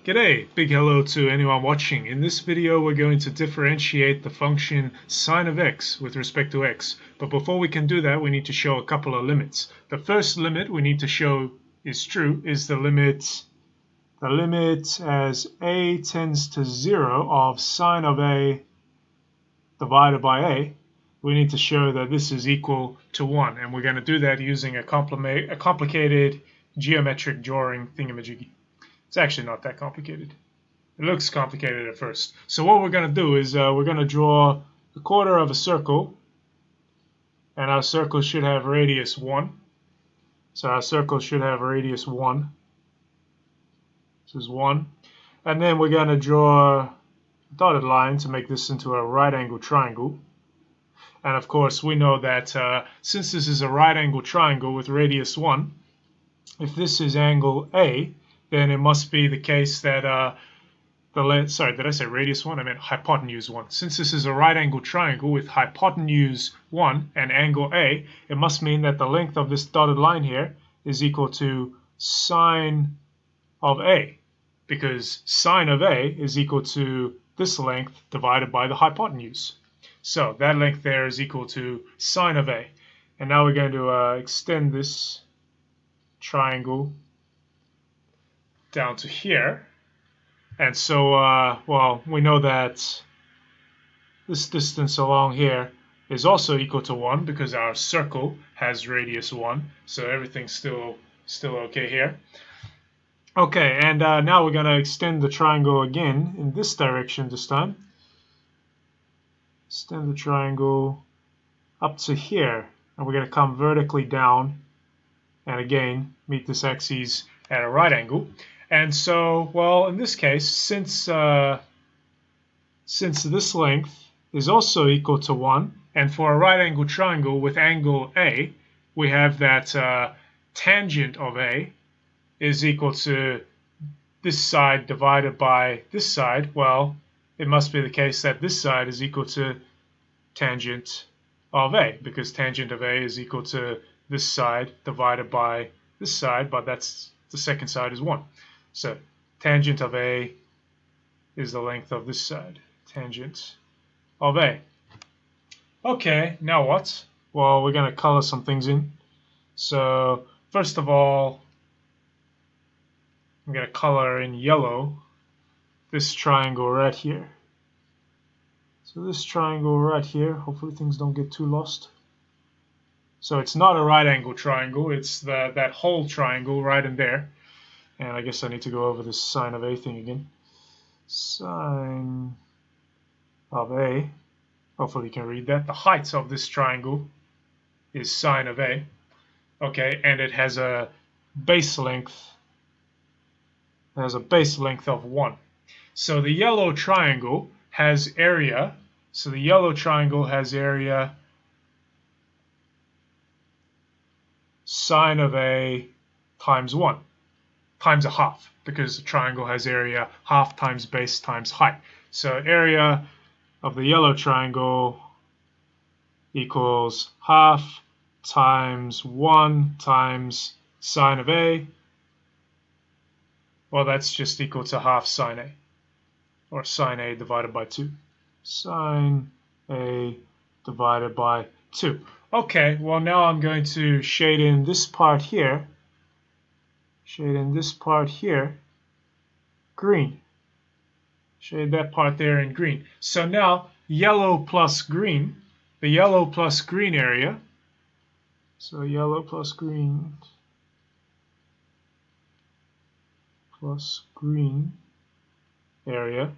G'day, big hello to anyone watching. In this video we're going to differentiate the function sine of x with respect to x. But before we can do that we need to show a couple of limits. The first limit we need to show is true is the limit as a tends to 0 of sine of a divided by a. We need to show that this is equal to 1, and we're going to do that using a complicated geometric drawing thingamajiggy. It's actually not that complicated. It looks complicated at first. So what we're going to do is we're going to draw a quarter of a circle, and our circle should have radius 1. So our circle should have radius 1. This is 1. And then we're going to draw a dotted line to make this into a right angle triangle. And of course we know that since this is a right angle triangle with radius 1, if this is angle A, then it must be the case that sorry, did I say radius 1? I meant hypotenuse 1. Since this is a right angle triangle with hypotenuse 1 and angle A, it must mean that the length of this dotted line here is equal to sine of A, because sine of A is equal to this length divided by the hypotenuse. So that length there is equal to sine of A. And now we're going to extend this triangle down to here. And so, well, we know that this distance along here is also equal to 1 because our circle has radius 1. So everything's still okay here. Okay, and now we're going to extend the triangle again in this direction this time. Extend the triangle up to here, and we're going to come vertically down and again meet this axis at a right angle. And so, well, in this case, since this length is also equal to 1, and for a right angle triangle with angle A, we have that tangent of A is equal to this side divided by this side. Well, it must be the case that this side is equal to tangent of A, because tangent of A is equal to this side divided by this side, but that's the second side is 1. So tangent of A is the length of this side. Tangent of A. Okay, now what? Well, we're going to color some things in. So first of all, I'm going to color in yellow this triangle right here. So this triangle right here, hopefully things don't get too lost. So it's not a right angle triangle, it's that whole triangle right in there. And I guess I need to go over this sine of A thing again. Sine of A, hopefully you can read that. The height of this triangle is sine of A. Okay, and it has a base length. It has a base length of 1. So the yellow triangle has area. So the yellow triangle has area sine of A times 1, times a half, because the triangle has area half times base times height. So area of the yellow triangle equals half times 1 times sine of A. Well, that's just equal to half sine A, or sine A divided by 2. Sine A divided by 2. Okay, well now I'm going to shade in this part here. Shade in this part here green. Shade that part there in green. So now yellow plus green, the yellow plus green area. So yellow plus green area.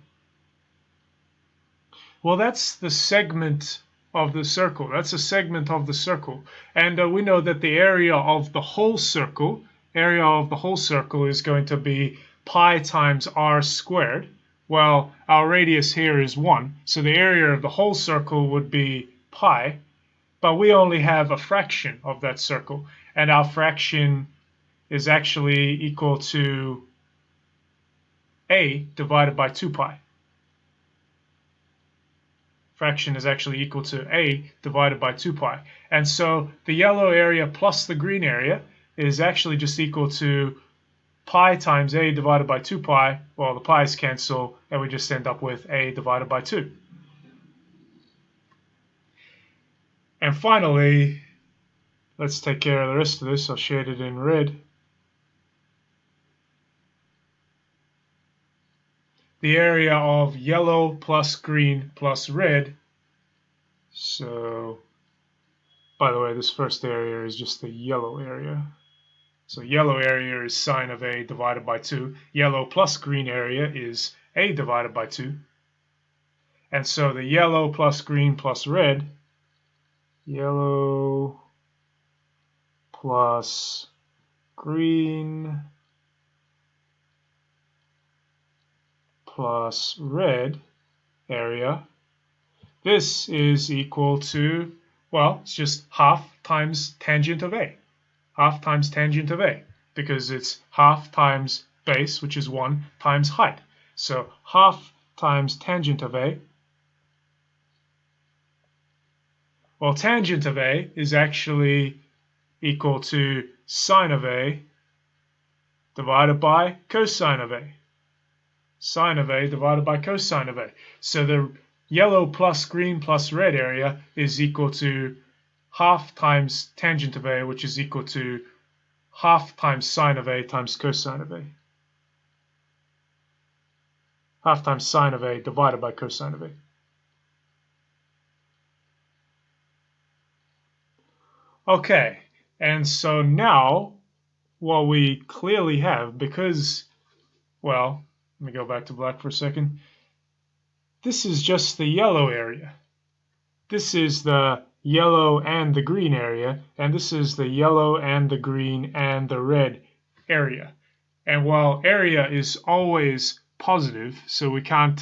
Well, that's the segment of the circle. That's a segment of the circle. And we know that the area of the whole circle is going to be pi times r squared. Well, our radius here is 1, so the area of the whole circle would be pi, but we only have a fraction of that circle, and our fraction is actually equal to A divided by 2 pi. Fraction is actually equal to A divided by 2 pi. And so the yellow area plus the green area is actually just equal to pi times a divided by 2 pi, well, the pi's cancel, and we just end up with a divided by 2. And finally, let's take care of the rest of this. I'll shade it in red. The area of yellow plus green plus red. So, by the way, this first area is just the yellow area. So yellow area is sine of a divided by 2. Yellow plus green area is a divided by 2. And so the yellow plus green plus red, yellow plus green plus red area, this is equal to, well, it's just half times tangent of a. Half times tangent of a, because it's half times base, which is 1, times height. So half times tangent of a. Well, tangent of a is actually equal to sine of a divided by cosine of a. Sine of a divided by cosine of a. So the yellow plus green plus red area is equal to half times tangent of a, which is equal to half times sine of a times cosine of a. Half times sine of a divided by cosine of a. Okay, and so now what we clearly have, because, well, let me go back to black for a second. This is just the yellow area. This is the yellow and the green area, and this is the yellow and the green and the red area. And while area is always positive, so we can't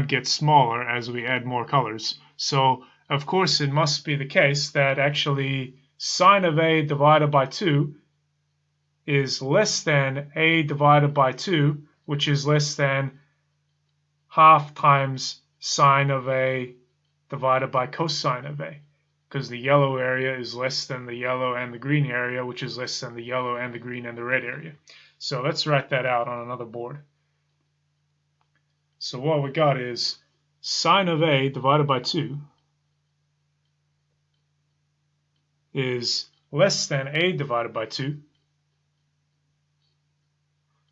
get smaller as we add more colors. So of course it must be the case that actually sine of a divided by 2 is less than a divided by 2, which is less than half times sine of a divided by cosine of a, because the yellow area is less than the yellow and the green area, which is less than the yellow and the green and the red area. So let's write that out on another board. So what we got is sine of a divided by 2 is less than a divided by 2,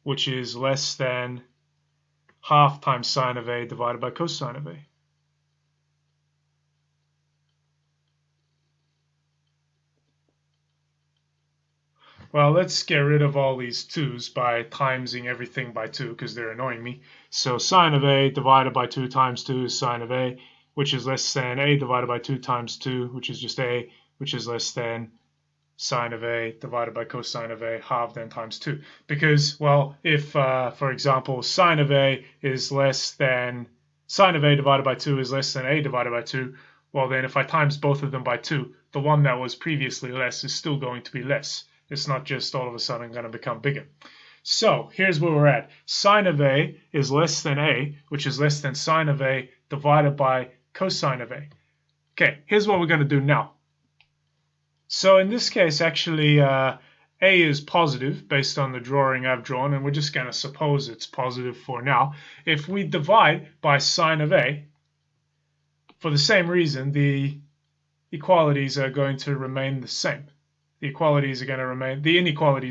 which is less than half times sine of a divided by cosine of a. Well, let's get rid of all these 2's by timesing everything by 2 because they're annoying me. So sine of a divided by 2 times 2 is sine of a, which is less than a divided by 2 times 2, which is just a, which is less than sine of a divided by cosine of a halved n times 2. Because, well, if, for example, sine of a is less than, sine of a divided by 2 is less than a divided by 2, well then if I times both of them by 2, the one that was previously less is still going to be less. It's not just all of a sudden going to become bigger. So here's where we're at. Sine of a is less than a, which is less than sine of a divided by cosine of a. Okay, here's what we're going to do now. So in this case, actually, a is positive based on the drawing I've drawn, and we're just going to suppose it's positive for now. If we divide by sine of a, for the same reason, the equalities are going to remain the same. The inequalities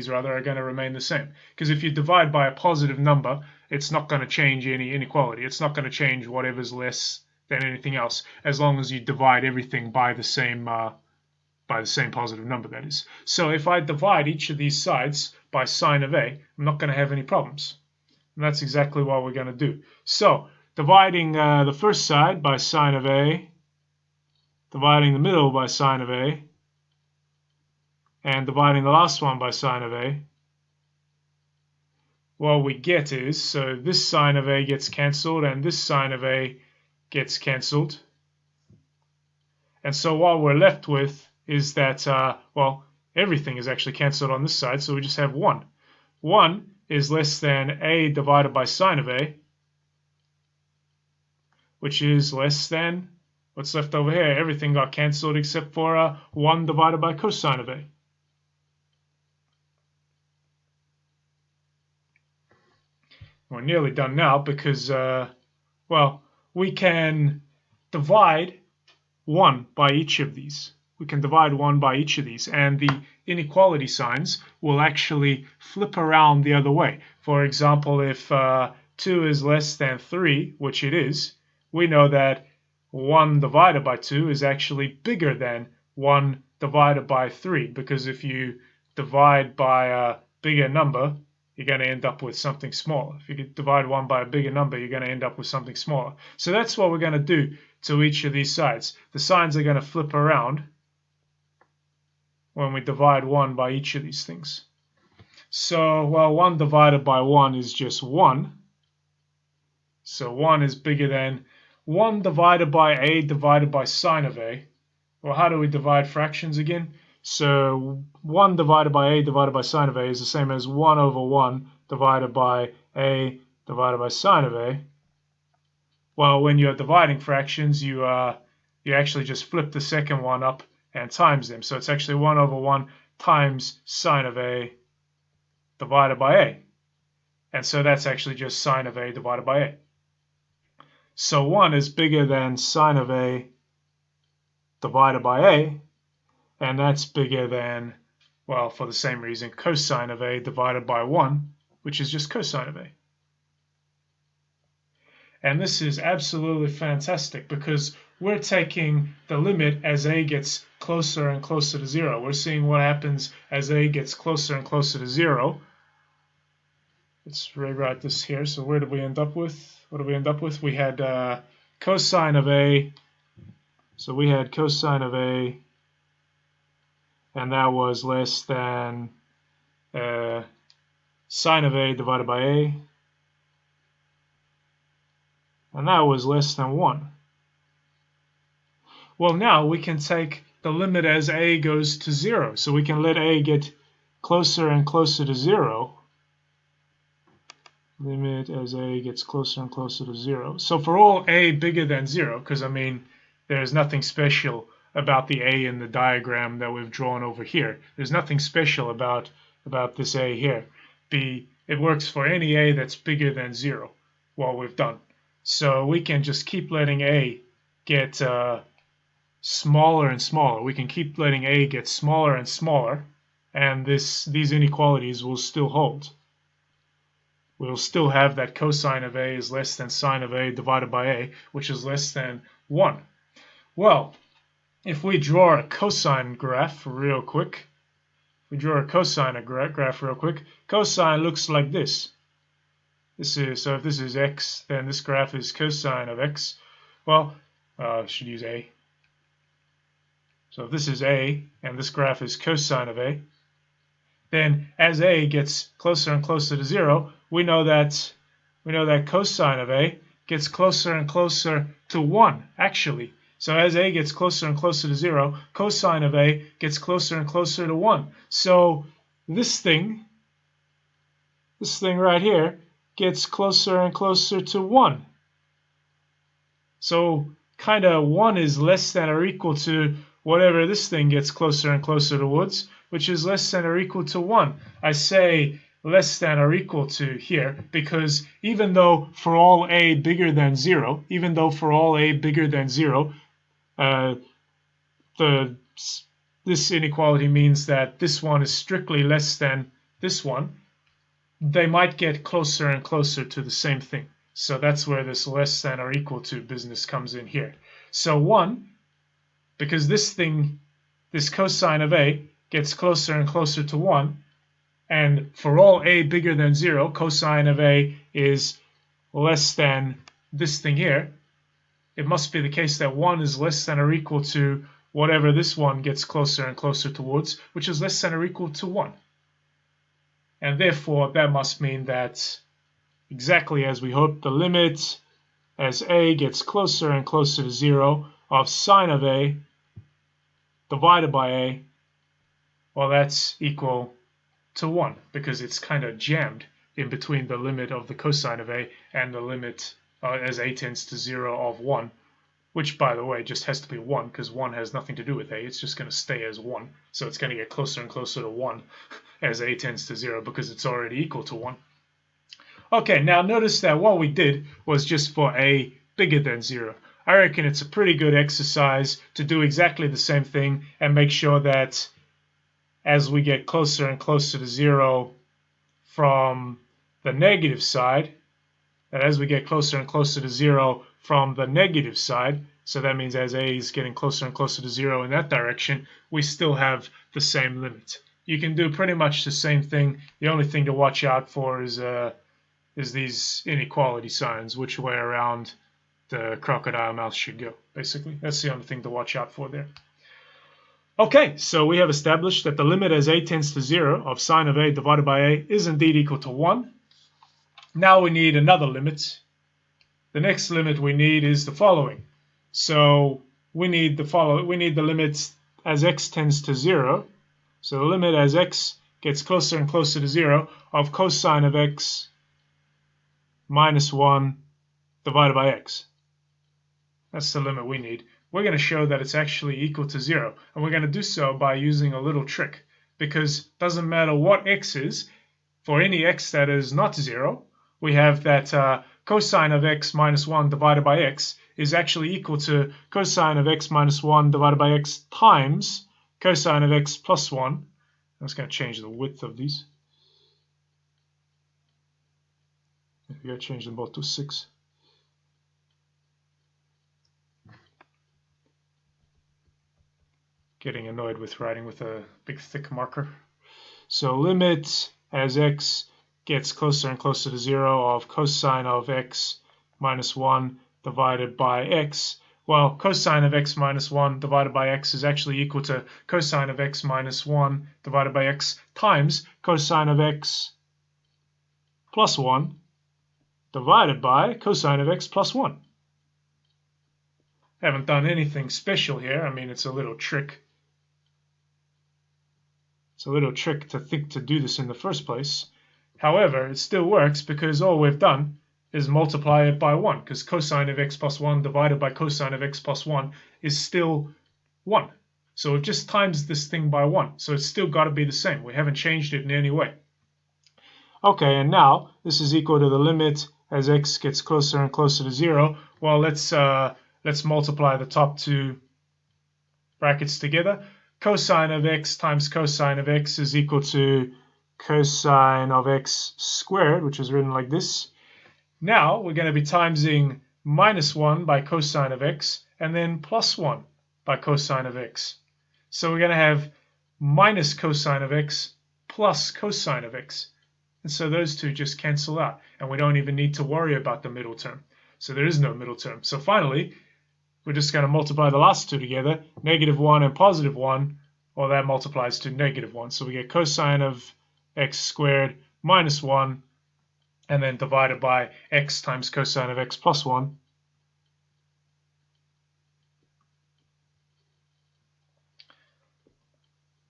are going to remain the same. Because if you divide by a positive number, it's not going to change any inequality. It's not going to change whatever's less than anything else, as long as you divide everything by the same positive number, that is. So if I divide each of these sides by sine of a, I'm not going to have any problems. And that's exactly what we're going to do. So dividing the first side by sine of a, dividing the middle by sine of a, and dividing the last one by sine of a, what we get is, so this sine of a gets cancelled and this sine of a gets cancelled. And so what we're left with is that, well, everything is actually cancelled on this side, so we just have 1. 1 is less than a divided by sine of a, which is less than what's left over here. Everything got cancelled except for 1 divided by cosine of a. We're nearly done now because, well, we can divide 1 by each of these. We can divide 1 by each of these, and the inequality signs will actually flip around the other way. For example, if 2 is less than 3, which it is, we know that 1 divided by 2 is actually bigger than 1 divided by 3, because if you divide by a bigger number, you're going to end up with something smaller. If you divide 1 by a bigger number, you're going to end up with something smaller. So that's what we're going to do to each of these sides. The signs are going to flip around when we divide 1 by each of these things. So, well, 1 divided by 1 is just 1. So 1 is bigger than 1 divided by a divided by sine of a. Well, how do we divide fractions again? So 1 divided by a divided by sine of a is the same as 1 over 1 divided by a divided by sine of a. Well, when you're dividing fractions, you actually just flip the second one up and times them. So it's actually 1 over 1 times sine of a divided by a. And so that's actually just sine of a divided by a. So 1 is bigger than sine of a divided by a, and that's bigger than, well, for the same reason, cosine of a divided by 1, which is just cosine of a. And this is absolutely fantastic because we're taking the limit as a gets closer and closer to 0. We're seeing what happens as a gets closer and closer to 0. Let's rewrite this here. So where did we end up with? What did we end up with? We had cosine of a. So we had cosine of a, and that was less than sine of a divided by a, and that was less than 1. Well, now we can take the limit as a goes to 0. So we can let a get closer and closer to 0. Limit as a gets closer and closer to 0. So for all a bigger than 0, because I mean, there's nothing special about the a in the diagram that we've drawn over here. There's nothing special about this a here. It works for any a that's bigger than 0, what we've done. So we can just keep letting a get smaller and smaller. We can keep letting a get smaller and smaller, and these inequalities will still hold. We'll still have that cosine of a is less than sine of a divided by a, which is less than 1. Well, if we draw a cosine graph real quick, cosine looks like this. So if this is x, then this graph is cosine of x. Well, I should use a. So if this is a, and this graph is cosine of a, then as a gets closer and closer to 0, we know that cosine of a gets closer and closer to 1, actually. So as a gets closer and closer to 0, cosine of a gets closer and closer to 1. So this thing right here, gets closer and closer to 1. So kind of 1 is less than or equal to whatever this thing gets closer and closer towards, which is less than or equal to 1. I say less than or equal to here because even though for all a bigger than 0, this inequality means that this one is strictly less than this one, they might get closer and closer to the same thing. So that's where this less than or equal to business comes in here. So 1, because this cosine of a gets closer and closer to 1, and for all a bigger than 0, cosine of a is less than this thing here, it must be the case that 1 is less than or equal to whatever this one gets closer and closer towards, which is less than or equal to 1. And therefore, that must mean that, exactly as we hoped, the limit as a gets closer and closer to 0 of sine of a divided by a, well, that's equal to 1, because it's kind of jammed in between the limit of the cosine of a and the limit as a tends to 0 of 1, which, by the way, just has to be 1, because 1 has nothing to do with a. It's just going to stay as 1. So it's going to get closer and closer to 1 as a tends to 0, because it's already equal to 1. Okay, now notice that what we did was just for a bigger than 0. I reckon it's a pretty good exercise to do exactly the same thing and make sure that as we get closer and closer to 0 from the negative side, that as we get closer and closer to 0 from the negative side, so that means as a is getting closer and closer to 0 in that direction, we still have the same limit. You can do pretty much the same thing. The only thing to watch out for is these inequality signs, which way around the crocodile mouth should go, basically. That's the only thing to watch out for there. Okay, so we have established that the limit as a tends to 0 of sine of a divided by a is indeed equal to 1. Now we need another limit. The next limit we need is the following. So we need the limits as x tends to 0. So the limit as x gets closer and closer to 0 of cosine of x minus 1 divided by x. That's the limit we need. We're going to show that it's actually equal to 0. And we're going to do so by using a little trick. Because it doesn't matter what x is, for any x that is not 0, we have that cosine of x minus 1 divided by x is actually equal to cosine of x minus 1 divided by x times cosine of x plus 1. I'm just going to change the width of these. We're going to change them both to 6. Getting annoyed with writing with a big thick marker. So limit as x gets closer and closer to 0 of cosine of x minus 1 divided by x. Well, cosine of x minus 1 divided by x is actually equal to cosine of x minus 1 divided by x times cosine of x plus 1 divided by cosine of x plus 1. Haven't done anything special here. I mean, it's a little trick. It's a little trick to think to do this in the first place. However, it still works because all we've done is multiply it by 1, because cosine of x plus 1 divided by cosine of x plus 1 is still 1. So it just times this thing by 1. So it's still got to be the same. We haven't changed it in any way. Okay, and now this is equal to the limit as x gets closer and closer to 0. Well, let's multiply the top two brackets together. Cosine of x times cosine of x is equal to cosine of x squared, which is written like this. Now we're going to be timesing minus 1 by cosine of x and then plus 1 by cosine of x. So we're going to have minus cosine of x plus cosine of x. And so those two just cancel out, and we don't even need to worry about the middle term. So there is no middle term. So finally, we're just going to multiply the last two together, negative 1 and positive 1. Well, that multiplies to negative 1. So we get cosine of x squared minus 1, and then divided by x times cosine of x plus 1.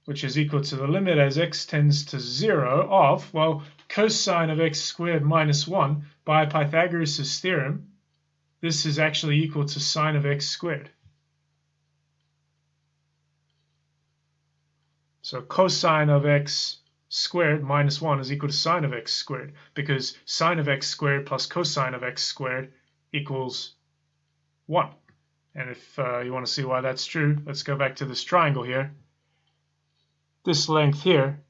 Which is equal to the limit as x tends to 0 of, well, cosine of x squared minus 1 by Pythagoras' theorem. This is actually equal to sine of x squared. So cosine of x squared minus 1 is equal to sine of x squared, because sine of x squared plus cosine of x squared equals 1. And if you want to see why that's true, let's go back to this triangle here. This length here,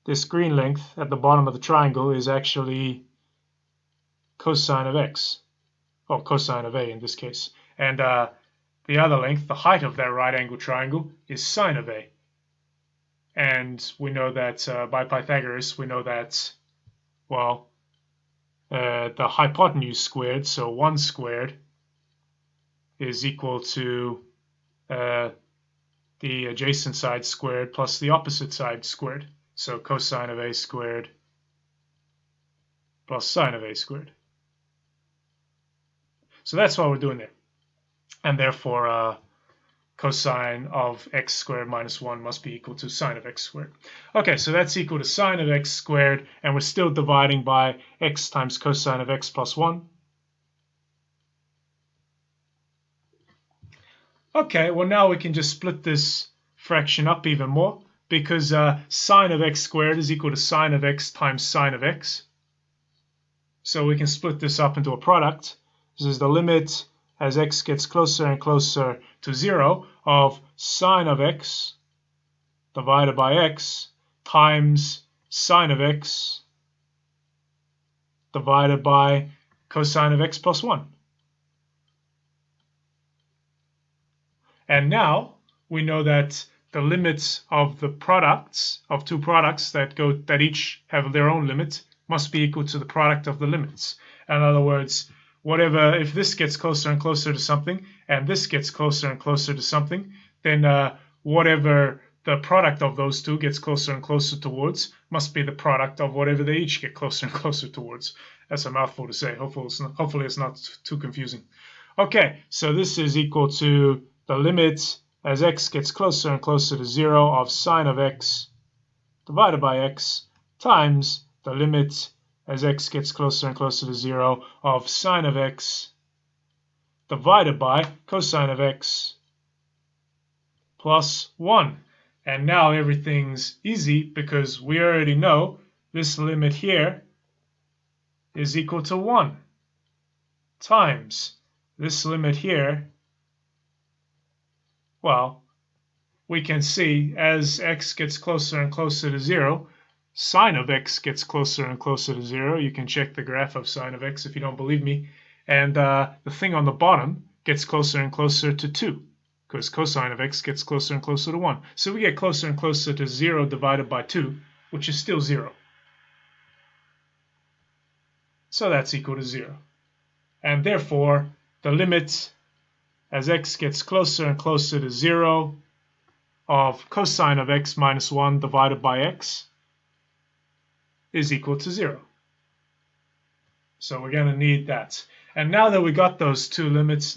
this green length at the bottom of the triangle, is actually cosine of x. Or cosine of a in this case. And the other length, the height of that right angle triangle, is sine of a. And we know that by Pythagoras, we know that, well, the hypotenuse squared, so 1 squared, is equal to the adjacent side squared plus the opposite side squared. So cosine of a squared plus sine of a squared. So that's what we're doing there. And therefore, cosine of x squared minus 1 must be equal to sine of x squared. Okay, so that's equal to sine of x squared, and we're still dividing by x times cosine of x plus 1. Okay, well now we can just split this fraction up even more, because sine of x squared is equal to sine of x times sine of x. So we can split this up into a product. This is the limit as x gets closer and closer to 0 of sine of x divided by x times sine of x divided by cosine of x plus 1. And now we know that the limits of the products of two products that each have their own limit must be equal to the product of the limits. In other words, whatever, if this gets closer and closer to something and this gets closer and closer to something, then whatever the product of those two gets closer and closer towards must be the product of whatever they each get closer and closer towards. That's a mouthful to say. Hopefully it's not too confusing. Okay, so this is equal to the limit as x gets closer and closer to 0 of sine of x divided by x times the limit as x gets closer and closer to 0 of sine of x divided by cosine of x plus 1. And now everything's easy because we already know this limit here is equal to 1 times this limit here. Well, we can see as x gets closer and closer to 0, sine of x gets closer and closer to 0. You can check the graph of sine of x if you don't believe me. And the thing on the bottom gets closer and closer to 2, because cosine of x gets closer and closer to 1. So we get closer and closer to 0 divided by 2, which is still 0. So that's equal to 0. And therefore, the limit as x gets closer and closer to 0 of cosine of x minus 1 divided by x is equal to 0. So we're going to need that. And now that we got those two limits,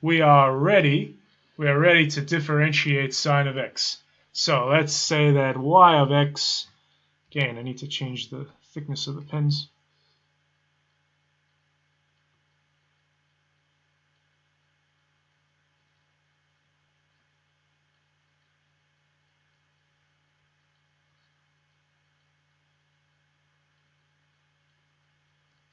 we are ready to differentiate sine of x. So let's say that y of x, again, I need to change the thickness of the pens.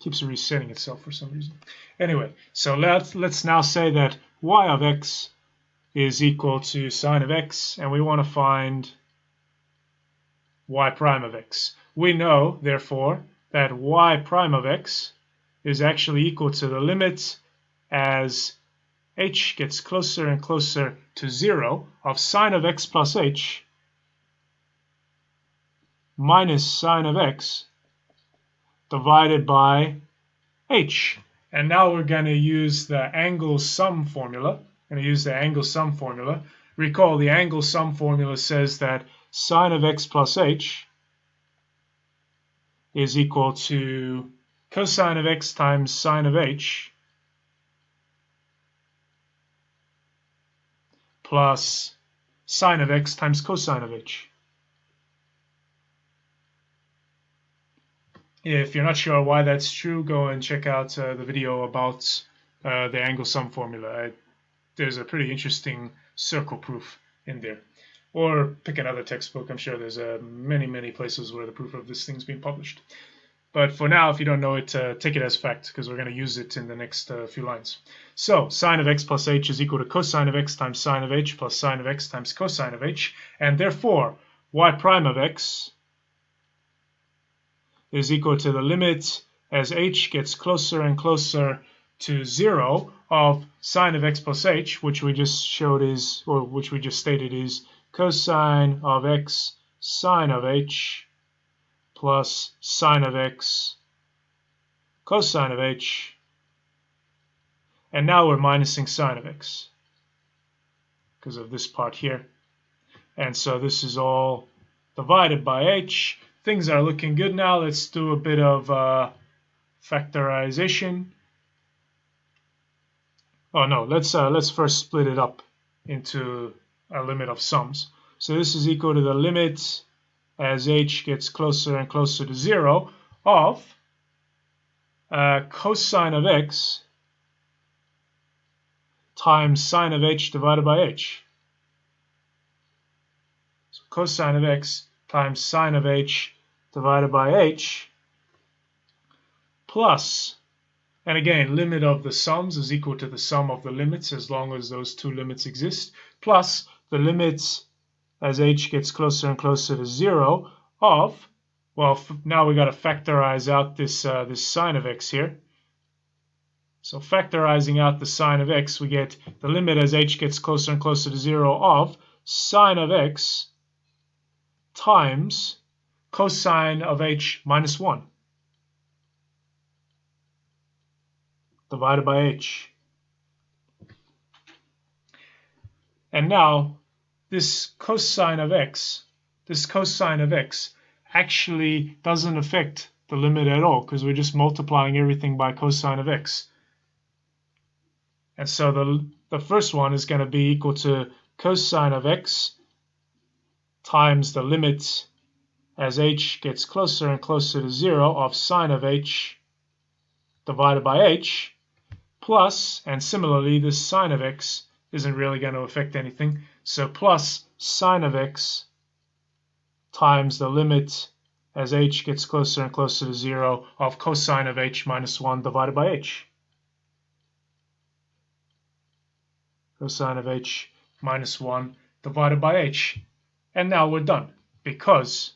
Keeps resetting itself for some reason. Anyway, so let's now say that y of x is equal to sine of x, and we want to find y prime of x. We know, therefore, that y prime of x is actually equal to the limit as h gets closer and closer to 0 of sine of x plus h minus sine of x divided by h. And now we're going to use the angle sum formula. Recall the angle sum formula says that sine of x plus h is equal to cosine of x times sine of h plus sine of x times cosine of h. If you're not sure why that's true, go and check out the video about the angle sum formula. There's a pretty interesting circle proof in there. Or pick another textbook. I'm sure there's many places where the proof of this thing's being published. But for now, if you don't know it, take it as fact, because we're going to use it in the next few lines. So sine of x plus h is equal to cosine of x times sine of h plus sine of x times cosine of h. And therefore, y prime of x is equal to the limit as h gets closer and closer to 0 of sine of x plus h, which we just showed is, or which we just stated is cosine of x sine of h plus sine of x cosine of h. And now we're minusing sine of x because of this part here. And so this is all divided by h. Things are looking good now. Let's do a bit of factorization. Oh no, let's first split it up into a limit of sums. So this is equal to the limit as h gets closer and closer to 0 of cosine of x times sine of h divided by h. So cosine of x times sine of h divided by h. plus, and again, limit of the sums is equal to the sum of the limits as long as those two limits exist, plus the limits as h gets closer and closer to 0 of, well, now we got to factorize out this sine of x here. So factorizing out the sine of x, we get the limit as h gets closer and closer to 0 of sine of x times cosine of h minus 1 divided by h. And now this cosine of x actually doesn't affect the limit at all because we're just multiplying everything by cosine of x. And so the first one is going to be equal to cosine of x times the limit as h gets closer and closer to 0 of sine of h divided by h, plus, and similarly this sine of x isn't really going to affect anything, so plus sine of x times the limit as h gets closer and closer to 0 of cosine of h minus 1 divided by h. Cosine of h minus 1 divided by h. And now we're done, because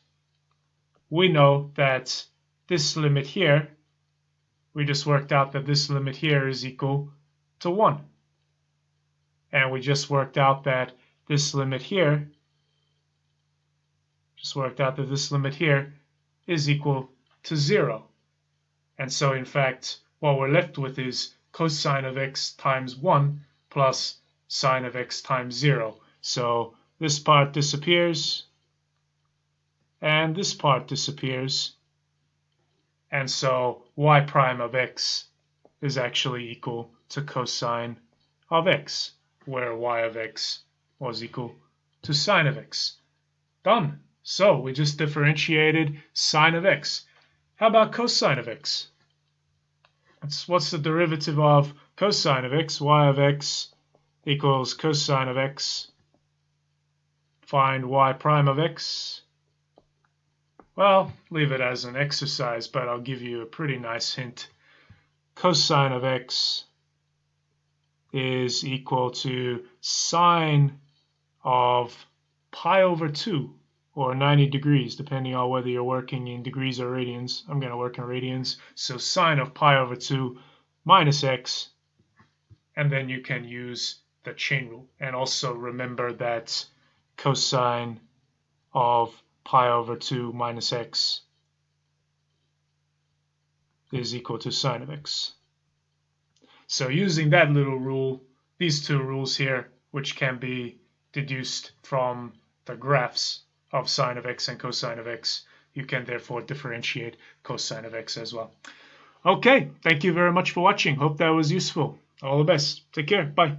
we know that this limit here, we just worked out that this limit here is equal to 1. And we just worked out that this limit here, is equal to 0. And so in fact, what we're left with is cosine of x times 1 plus sine of x times 0. So this part disappears, and this part disappears, and so y prime of x is actually equal to cosine of x, where y of x was equal to sine of x. Done. So we just differentiated sine of x. How about cosine of x? What's the derivative of cosine of x? Y of x equals cosine of x. Find y prime of x. Well, leave it as an exercise, but I'll give you a pretty nice hint. Cosine of x is equal to sine of pi over 2, or 90 degrees, depending on whether you're working in degrees or radians. I'm going to work in radians. So sine of pi over 2 minus x, and then you can use the chain rule. And also remember that cosine of pi over 2 minus x is equal to sine of x. So using that little rule, these two rules here, which can be deduced from the graphs of sine of x and cosine of x, you can therefore differentiate cosine of x as well. Okay, thank you very much for watching. Hope that was useful. All the best. Take care. Bye.